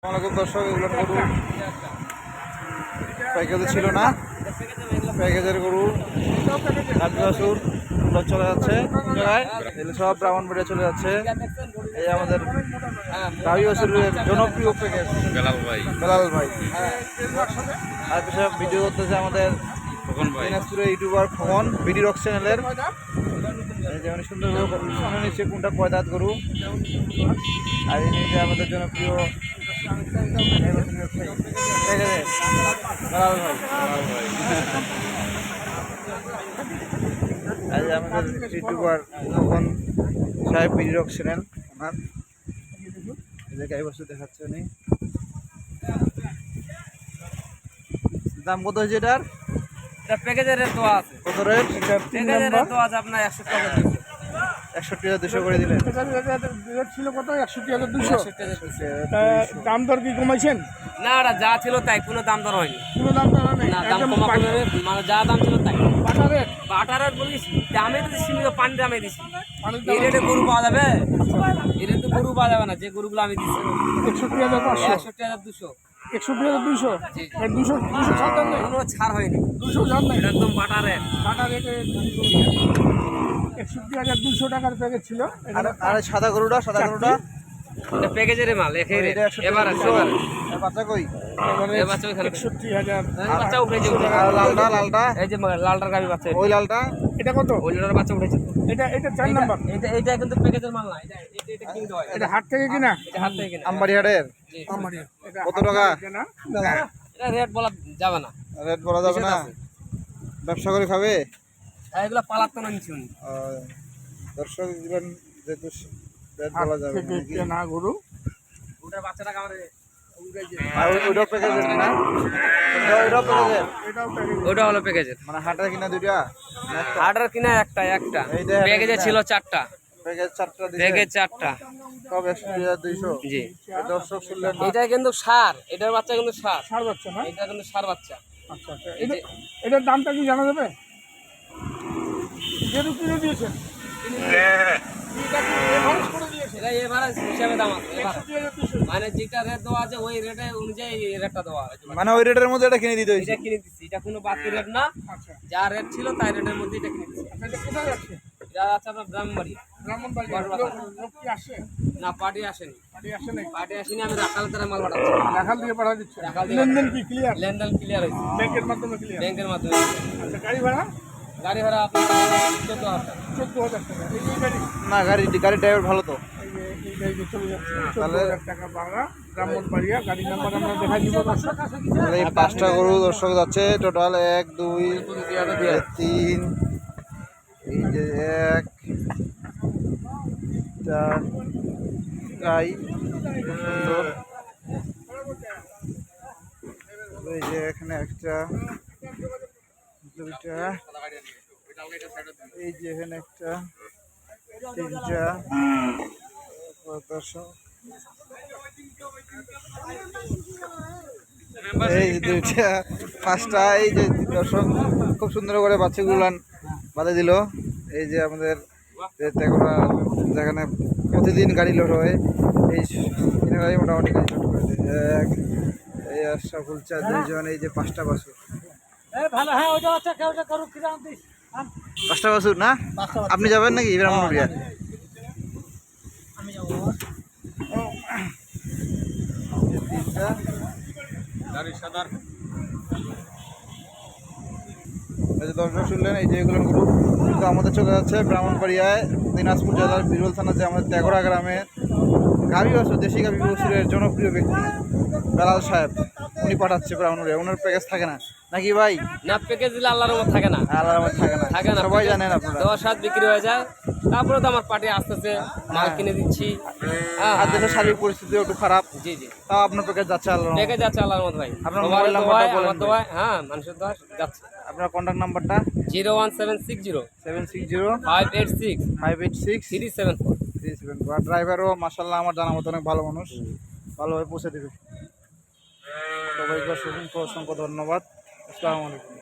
আসসালামু দর্শক, এগুলো গরু প্যাকেজে ছিল না, প্যাকেজের গরু বাছুর চলে যাচ্ছে জায়গায়, এগুলো সব ব্রাহ্মণবাড়িয়া চলে যাচ্ছে। এই আমাদের গাভী বাছুরের জনপ্রিয় প্যাকেজ বেলাল ভাই। আর পিছনে ভিডিও করতেছে আমাদের দিনাজপুরের ইউটিউবার খোকন বিডি রক চ্যানেলের। যেমন সুন্দরভাবে নিচ্ছে কোনটা কয় দাঁত গরু। আর এই যে আমাদের জনপ্রিয় বেলাল ভাই, আজ আমাদের ইউটিউবার খোকন সাহেব বিডি রক চ্যানেল, ওনার এই যে গাই বস্তু দেখাচ্ছে উনি। দাম কত হয়েছে এটার? এটা প্যাকেজের রেট দেওয়া আছে। কত রেট? প্যাকেজের রেট দেওয়া আছে আপনার 160,200 61,200 করে দিলেন। রেট ছিল কত? 61,200। দাম দর কি কমাইছেন? না, ওটা যা ছিল তাই, কোনো দাম দর হয়নি। কোনো দাম দর নেই, না, দাম কমা করে মানে যা দাম ছিল তাই। বাটা রেট বাটার রেট বলিস দামে তো সীমিত, পানি দামে দিছি। এই রেটে গরু পাওয়া যাবে? এই রেটে গরু পাওয়া যাবে না, যে গরুগুলো আমি দিচ্ছি। 61,500। 61,200। 61,200। 200 ছাড় দেন না? কোনো ছাড় হয়নি, 200 ছাড় নাই। এটা একদম বাটার রেট। বাটা রেটে 61,200 টাকার প্যাকেজ ছিল। আর সাদা গরুটা, সাদা গরুটা এটা প্যাকেজের মাল, এখানে এবার আছে। বাচ্চা কই? এই বাচ্চা ওইখানে 61,000। বাচ্চা উঠেছে। আর লালটা, লালটা এই যে লালটার গাবি বাচ্চা, ওই লালটা এটা কত? ওই লালটার বাচ্চা উঠেছে। এটা 4 নাম্বার। এটা কিন্তু প্যাকেজের মাল না, এটা কিনতে হয়। এটা হাট থেকে কিনা? এটা হাত থেকে কিনা। আমবাড়ি হাটের। এটা কত টাকা? এটা রেট বলা যাবে না, রেট বলা যাবে না, ব্যবসা করে খাবে। এগুলো পালার তো নিচ্ছি উনি। দর্শক দিবেন যেহেতু রেট বলা যাবে না নাকি? না গরু ওটার বাচ্চাটাকে আমার আর ওইটা প্যাকেজের না, ওইটা প্যাকেজের, এটাও প্যাকেজ। ওটা হলো প্যাকেজের। মানে হাটের কিনা দুইটা, হার্ডার কিনা একটা এইটা প্যাকেজে ছিল 4টা, প্যাকেজ 4টা দিছে, প্যাকেজ 4টা। সব 61,200। জি, দর্শক শুনলেন না? এটা কিন্তু সার, এটার বাচ্চা কিন্তু সার, ষাট বাচ্চা না? এটা কিন্তু সার বাচ্চা। আচ্ছা আচ্ছা। এটার দামটা কি জানা যাবে? যেহেতু কিনে দিয়েছেন এটা কি এভারেজ করে দিয়েছেন? এটা এভারেজ হিসাবে দাম আছে, এভারেজ 61,200। মানে যেটা রেট দেওয়া আছে ওই রেটে অনুযায়ী এই রেটটা দেওয়া আছে। মানে ওই রেটের মধ্যে এটা কিনে দিতে হয়েছে। এটা কিনে দিচ্ছি, এটা কোনো বাকি রেট না, আচ্ছা যা রেট ছিল তাই রেটের মধ্যে এটা কিনে দিচ্ছি। আচ্ছা, এটা কোথায় যাচ্ছে? যা আছে আপনার ব্রাহ্মণবাড়ি। ব্রাহ্মণবাড়িয়া। লোক কি আসে? না, পার্টি আসেনি, পার্টি আসে নাকি? পার্টি আসেনি, আমি রাখাল তারা মাল পাঠাচ্ছি। রাখাল দিয়ে পাঠা দিচ্ছে। রাখাল দিয়ে লেনদেন কি ক্লিয়ার? লেনদেন ক্লিয়ার হয়েছে, ব্যাংকের মাধ্যমে ক্লিয়ার? ব্যাংকের মাধ্যমে। আচ্ছা, গাড়ি ভাড়া? গাড়ি ভাড়া আপনার 14,000 টাকা। 14,000 টাকা। এই গাড়ি না, গাড়ির ড্রাইভার ভালো তো। এই গাড়ি চলে যাচ্ছে তাহলে 14,000 টাকা ভাড়া। ব্রাহ্মণবাড়িয়া। গাড়ি নাম্বার আমরা দেখা দিব দর্শক। তাহলে এই 5টা গরু দর্শক যাচ্ছে টোটাল 1 2 3, এই যে 1 4 গাই, সুন্দর। এই যে এখানে একটা, দুইটা, এই যে এখানে একটা, 3টা, দর্শক এই যে 2টা, 5টা। এই যে দর্শক খুব সুন্দর করে বাচ্চাগুলো বাঁধে দিল। এই যে আমাদের যেখানে প্রতিদিন গাড়ি লোড হয়, এই গাড়ি মোটামুটি গাড়ি লোড করে দেয়। এক, এই আশা ফুলচা 2জন, এই যে 5টা বাছুর। 5টা বাছুর না? আপনি যাবেন নাকি ব্রাহ্মণবাড়িয়া? দর্শক শুনলেন, এই যে এগুলো গরু কিন্তু আমাদের চলে যাচ্ছে ব্রাহ্মণবাড়িয়ায়, দিনাজপুর জেলার বিরল থানা, যে আমাদের তেগড়া গ্রামের গাভী বাছুর, দেশি গাভী বাছুরের জনপ্রিয় ব্যক্তি বেলাল সাহেব, উনি পাঠাচ্ছে ব্রাহ্মণবাড়িয়া। ওনার প্যাকেজ থাকে না নাকি ভাই? না, প্যাকেজ দিলে আল্লাহর রহমত থাকে না, আল্লাহর রহমত থাকে না, থাকে না। সবাই জানেন আপনারা। 10-7 বিক্রি হয়ে যায়, তারপরে তো আমার পার্টি আসতেছে, মাল কিনে দিচ্ছি। হ্যাঁ, আর দেশের শারীরিক পরিস্থিতিও একটু খারাপ, জি জি, তাও আপনার প্যাকেজ যাচ্ছে আল্লাহর রহমতে। প্যাকেজ যাচ্ছে আল্লাহর রহমত ভাই। আপনার সবার মোবাইল নাম্বারটা দোয়ায়, বলেন আমার দোয়ায়, হ্যাঁ, মানুষের দোয়ায় যাচ্ছে। আপনার কন্ট্যাক্ট নাম্বারটা? 01760 760 586 586 374। 374। আর ড্রাইভারও মাশাআল্লাহ আমার জানা মতো অনেক ভালো মানুষ, ভালোভাবে পৌঁছে দেবে। সবাইকে অসংখ্য অসংখ্য ধন্যবাদ। আসসালামু আলাইকুম।